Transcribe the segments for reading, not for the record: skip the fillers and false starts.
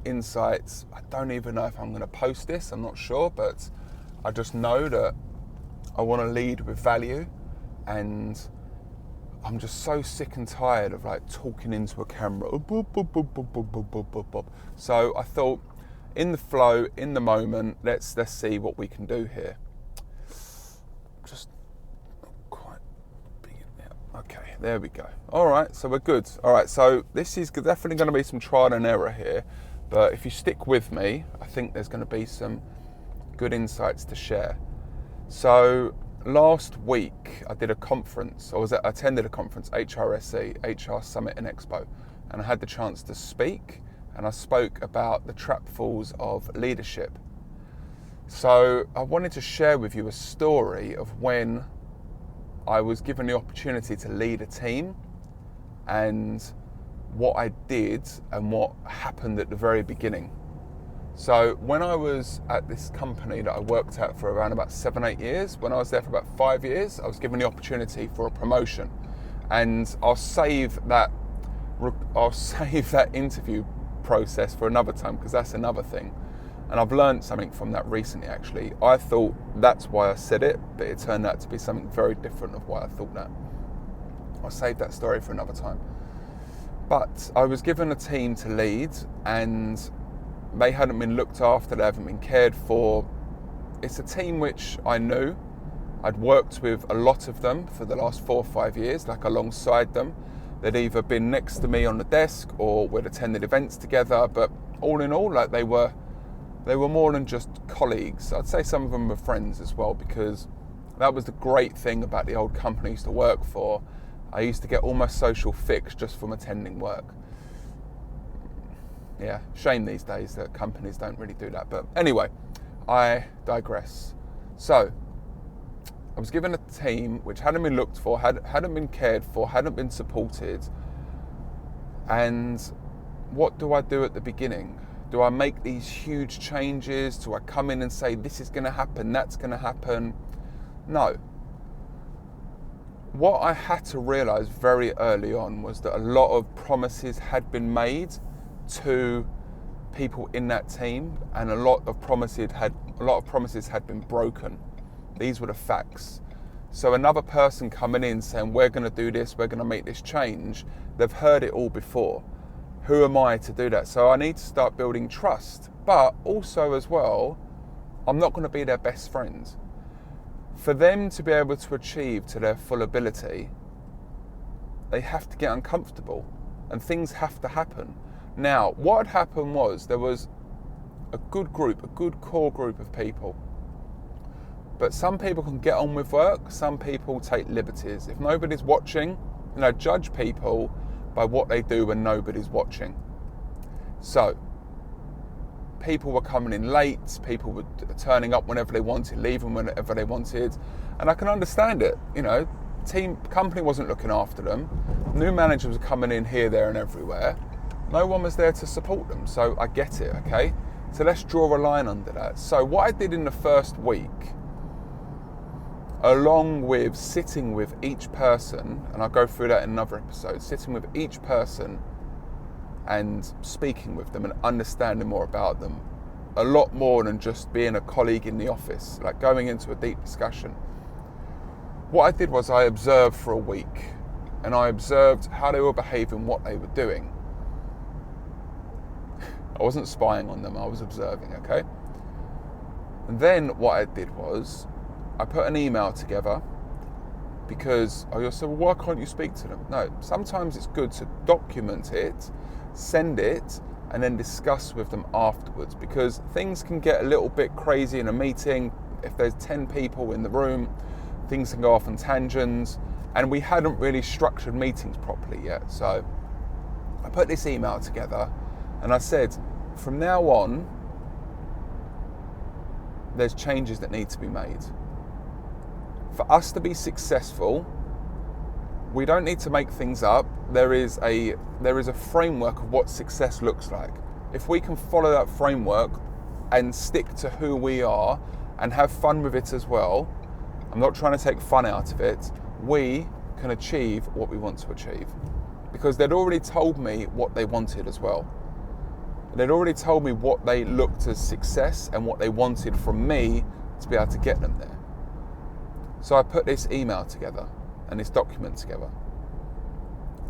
insights. I don't even know if I'm going to post this, I'm not sure, but I just know that I want to lead with value, and I'm just so sick and tired of like talking into a camera. So I thought, in the flow, in the moment, let's see what we can do here. Just not quite big enough. Okay, there we go. All right, so we're good. All right, so this is definitely going to be some trial and error here, but if you stick with me, I think there's going to be some good insights to share. So last week I did a conference, I attended a conference, HRSE, HR Summit and Expo, and I had the chance to speak, and I spoke about the pitfalls of leadership. So I wanted to share with you a story of when I was given the opportunity to lead a team, and what I did and what happened at the very beginning. So when I was at this company that I worked at for around about 7-8 years, when I was there for about 5 years, I was given the opportunity for a promotion. And I'll save that interview process for another time, because that's another thing. And I've learned something from that recently, actually. I thought that's why I said it, but it turned out to be something very different of why I thought that. I'll save that story for another time. But I was given a team to lead, and they hadn't been looked after, they haven't been cared for. It's a team which I knew. I'd worked with a lot of them for the last 4 or 5 years, like alongside them. They'd either been next to me on the desk or we'd attended events together, but all in all, like they were more than just colleagues. I'd say some of them were friends as well, because that was the great thing about the old company I used to work for. I used to get all my social fix just from attending work. Yeah, shame these days that companies don't really do that. But anyway, I digress. So, I was given a team which hadn't been looked for, hadn't been cared for, hadn't been supported. And what do I do at the beginning? Do I make these huge changes? Do I come in and say, this is going to happen, that's going to happen? No. What I had to realise very early on was that a lot of promises had been made to people in that team, and a lot of promises had been broken. These were the facts. So another person coming in saying, we're going to do this, we're going to make this change, they've heard it all before. Who am I to do that? So I need to start building trust. But also as well, I'm not going to be their best friend. For them to be able to achieve to their full ability, they have to get uncomfortable and things have to happen. Now, what had happened was there was a good core group of people. But some people can get on with work, some people take liberties. If nobody's watching, judge people by what they do when nobody's watching. So, people were coming in late, people were turning up whenever they wanted, leaving whenever they wanted, and I can understand it. Company wasn't looking after them, new managers were coming in here, there and everywhere, no one was there to support them, so I get it, okay? So let's draw a line under that. So what I did in the first week, along with sitting with each person, and I'll go through that in another episode, sitting with each person and speaking with them and understanding more about them, a lot more than just being a colleague in the office, like going into a deep discussion. What I did was I observed for a week, and I observed how they were behaving, what they were doing. I wasn't spying on them, I was observing, okay? And then what I did was I put an email together, because you'll say, well, why can't you speak to them? No, sometimes it's good to document it, send it, and then discuss with them afterwards, because things can get a little bit crazy in a meeting. If there's 10 people in the room, things can go off on tangents, and we hadn't really structured meetings properly yet. So I put this email together and I said, from now on, there's changes that need to be made. For us to be successful, we don't need to make things up. There is a framework of what success looks like. If we can follow that framework and stick to who we are and have fun with it as well, I'm not trying to take fun out of it, we can achieve what we want to achieve. Because they'd already told me what they wanted as well. They'd already told me what they looked as success and what they wanted from me to be able to get them there. So I put this email together and this document together.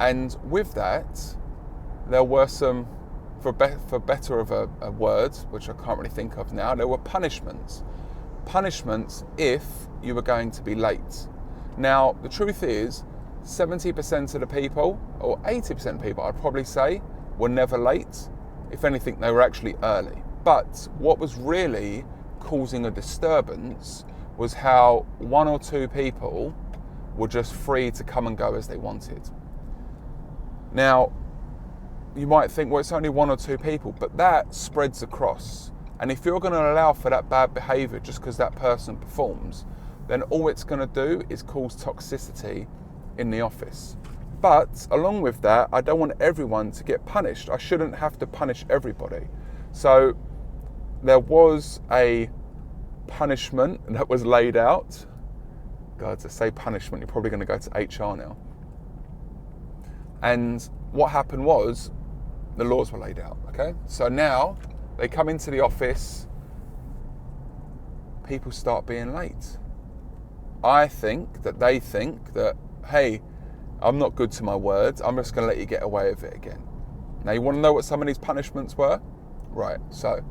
And with that, there were some, for better of a word, which I can't really think of now, there were punishments. Punishments if you were going to be late. Now, the truth is, 70% of the people, or 80% of people, I'd probably say, were never late. If anything, they were actually early. But what was really causing a disturbance was how one or two people were just free to come and go as they wanted. Now, you might think, well, it's only one or two people, but that spreads across. And if you're going to allow for that bad behaviour just because that person performs, then all it's going to do is cause toxicity in the office. But along with that, I don't want everyone to get punished. I shouldn't have to punish everybody. So there was a punishment that was laid out. God, to say punishment, you're probably going to go to HR now. And what happened was the laws were laid out, okay? So now they come into the office, people start being late. I think that they think that, hey, I'm not good to my words, I'm just going to let you get away with it again. Now, you want to know what some of these punishments were? Right, so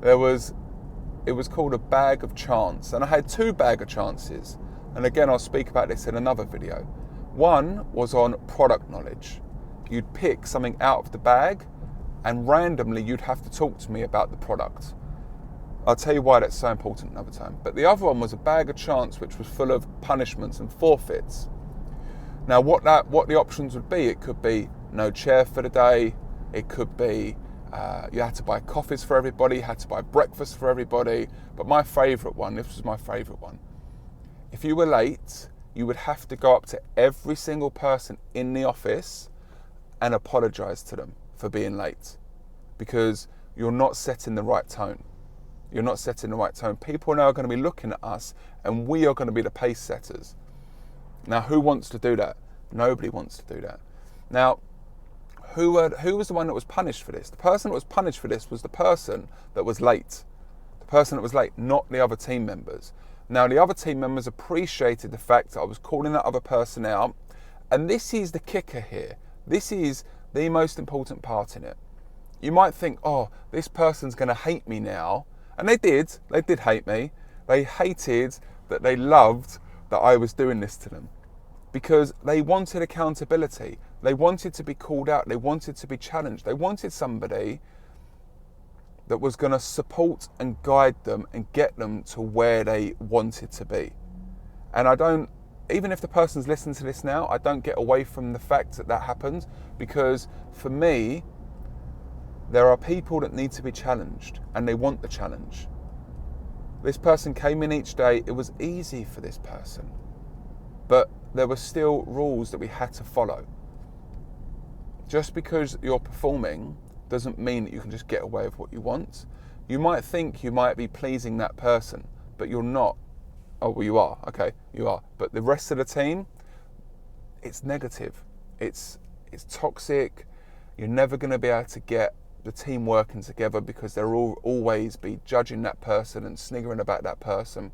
it was called a bag of chance, and I had two bag of chances. And again, I'll speak about this in another video. One was on product knowledge. You'd pick something out of the bag and randomly you'd have to talk to me about the product. I'll tell you why that's so important another time. But the other one was a bag of chance, which was full of punishments and forfeits. Now, what the options would be, it could be no chair for the day. It could be you had to buy coffees for everybody, you had to buy breakfast for everybody. But my favourite one, this was my favourite one. If you were late, you would have to go up to every single person in the office and apologise to them for being late, because you're not setting the right tone. You're not setting the right tone. People now are going to be looking at us and we are going to be the pace setters. Now, who wants to do that? Nobody wants to do that. Now, who was the one that was punished for this? The person that was punished for this was the person that was late. The person that was late, not the other team members. Now, the other team members appreciated the fact that I was calling that other person out. And this is the kicker here. This is the most important part in it. You might think, oh, this person's going to hate me now. And they did hate me. They hated that they loved that I was doing this to them, because they wanted accountability. They wanted to be called out. They wanted to be challenged. They wanted somebody that was going to support and guide them and get them to where they wanted to be. And even if the person's listening to this now, I don't get away from the fact that that happened, because for me, there are people that need to be challenged and they want the challenge. This person came in each day, it was easy for this person, but there were still rules that we had to follow. Just because you're performing doesn't mean that you can just get away with what you want. You might think you might be pleasing that person, but you're not. Oh, well, you are. Okay, you are. But the rest of the team, it's negative. It's toxic. You're never going to be able to get the team working together, because they'll always be judging that person and sniggering about that person.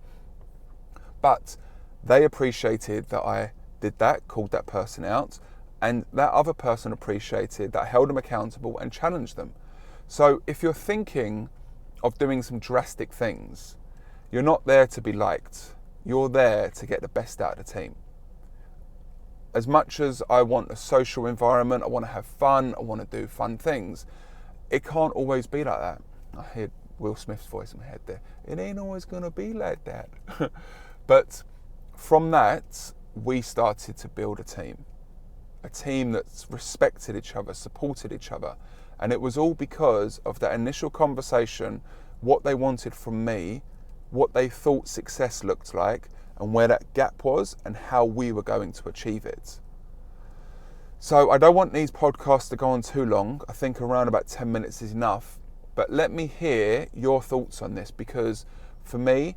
But they appreciated that I did that, called that person out, and that other person appreciated that I held them accountable and challenged them. So if you're thinking of doing some drastic things, you're not there to be liked. You're there to get the best out of the team. As much as I want a social environment, I want to have fun, I want to do fun things, it can't always be like that. I heard Will Smith's voice in my head there. It ain't always going to be like that. But from that, we started to build a team that respected each other, supported each other. And it was all because of that initial conversation, what they wanted from me, what they thought success looked like, and where that gap was, and how we were going to achieve it. So I don't want these podcasts to go on too long. I think around about 10 minutes is enough. But let me hear your thoughts on this, because for me,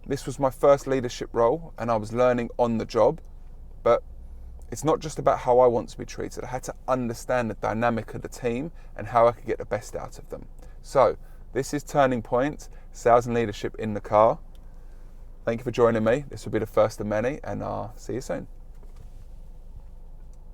this was my first leadership role and I was learning on the job. But It's not just about how I want to be treated. I had to understand the dynamic of the team and how I could get the best out of them. So this is Turning Point, Sales and Leadership in the Car. Thank you for joining me. This will be the first of many, and I'll see you soon.